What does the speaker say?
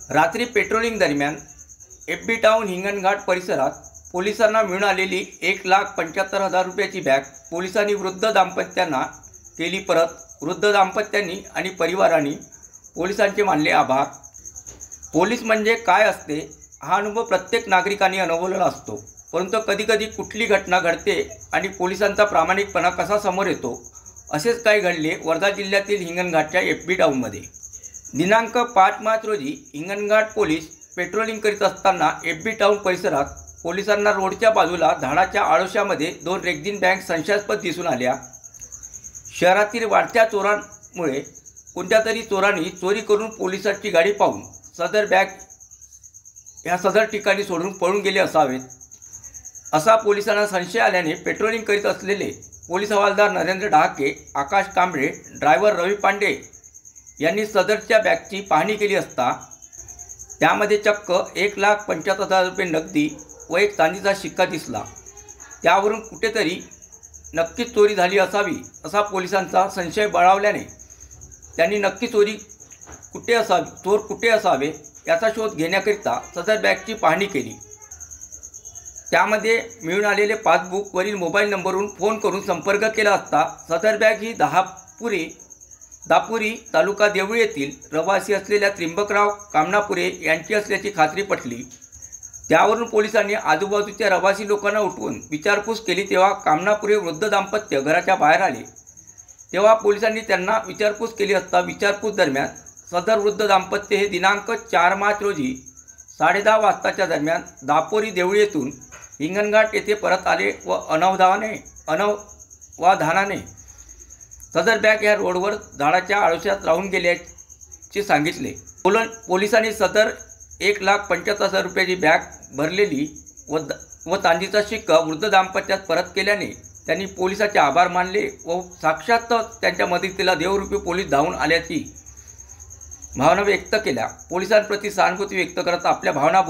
रात्री पेट्रोलिंग दरम्यान FB town Hinganghat परिसरात पोलिसांना मिळून आलेली 1,75,000 रुपयाची बॅग पोलिसांनी वृद्ध दाम्पत्यांना केली परत। वृद्ध दाम्पत्यांनी आणि परिवारांनी पोलिसांचे मानले आभार। पोलीस म्हणजे काय असते हा अनुभव प्रत्येक नागरिकांनी अनुभवलेला असतो, परंतु कधीकधी कुठली घटना घडते आणि पोलिसांचा प्रामाणिकपणा कसा समोर येतो असेच काही घडले वर्धा जिल्ह्यातील हिंगणघाटच्या FB टाउनमध्ये। दिनांक 5 मार्च रोजी हिंगणघाट पोलीस पेट्रोलिंग करीत असताना FB टाउन परिसरात पोलिसांना रोडच्या बाजूला झाडाच्या आडोशामध्ये 2 रेक्झिन बॅग संशयास्पद दिसून आल्या। शहरातील वाढत्या चोरांमुळे कोणत्या तरी चोरांनी चोरी करून पोलिसांची गाडी पाहून सदर बॅग ह्या सदर ठिकाणी सोडून पळून गेले असावेत असा पोलिसांना संशय आल्याने पेट्रोलिंग करीत असलेले पोलीस हवालदार नरेंद्र डहाके, आकाश कांबळे, ड्रायव्हर रवी पांडे यांनी सदरच्या बॅगची पाहणी केली असता त्यामध्ये चक्क 1,75,000 रुपये नगदी व एक चांदीचा शिक्का दिसला। त्यावरून कुठेतरी नक्कीच चोरी झाली असावी असा पोलिसांचा संशय बळावल्याने त्यांनी नक्की चोर कुठे असावे याचा शोध घेण्याकरिता सदर बॅगची पाहणी केली। त्यामध्ये मिळून आलेले पासबुकवरील मोबाईल नंबरवरून फोन करून संपर्क केला असता सदर बॅग ही दापुरी तालुका देवळी येथील रहिवासी असलेल्या त्रिंबकराव कामनापुरे यांची असल्याची खात्री पटली। त्यावरून पोलिसांनी आजूबाजूच्या रहिवासी लोकांना उठवून विचारपूस केली तेव्हा कामनापुरे वृद्ध दाम्पत्य घराच्या बाहेर आले। तेव्हा पोलिसांनी त्यांना विचारपूस केली असता विचारपूस दरम्यान सदर वृद्ध दाम्पत्य हे दिनांक 4 मार्च रोजी 10:30 वाजताच्या दरम्यान दापोरी देवळी येथून हिंगणघाट येथे परत आले व अनवधानाने सदर बॅग या रोडवर झाडाच्या आडोशात राहून गेल्याचे सांगितले। पोलिसांनी सदर 1,75,000 रुपयाची बॅग भरलेली व चांदीचा शिक्का वृद्ध दाम्पत्यात परत केल्याने त्यांनी पोलिसांचे आभार मानले व साक्षात त्यांच्या मदतीला देवरूपी पोलीस धावून आल्याची भावना व्यक्त केल्या। पोलिसांप्रती सहानुभूती व्यक्त करत आपल्या भावना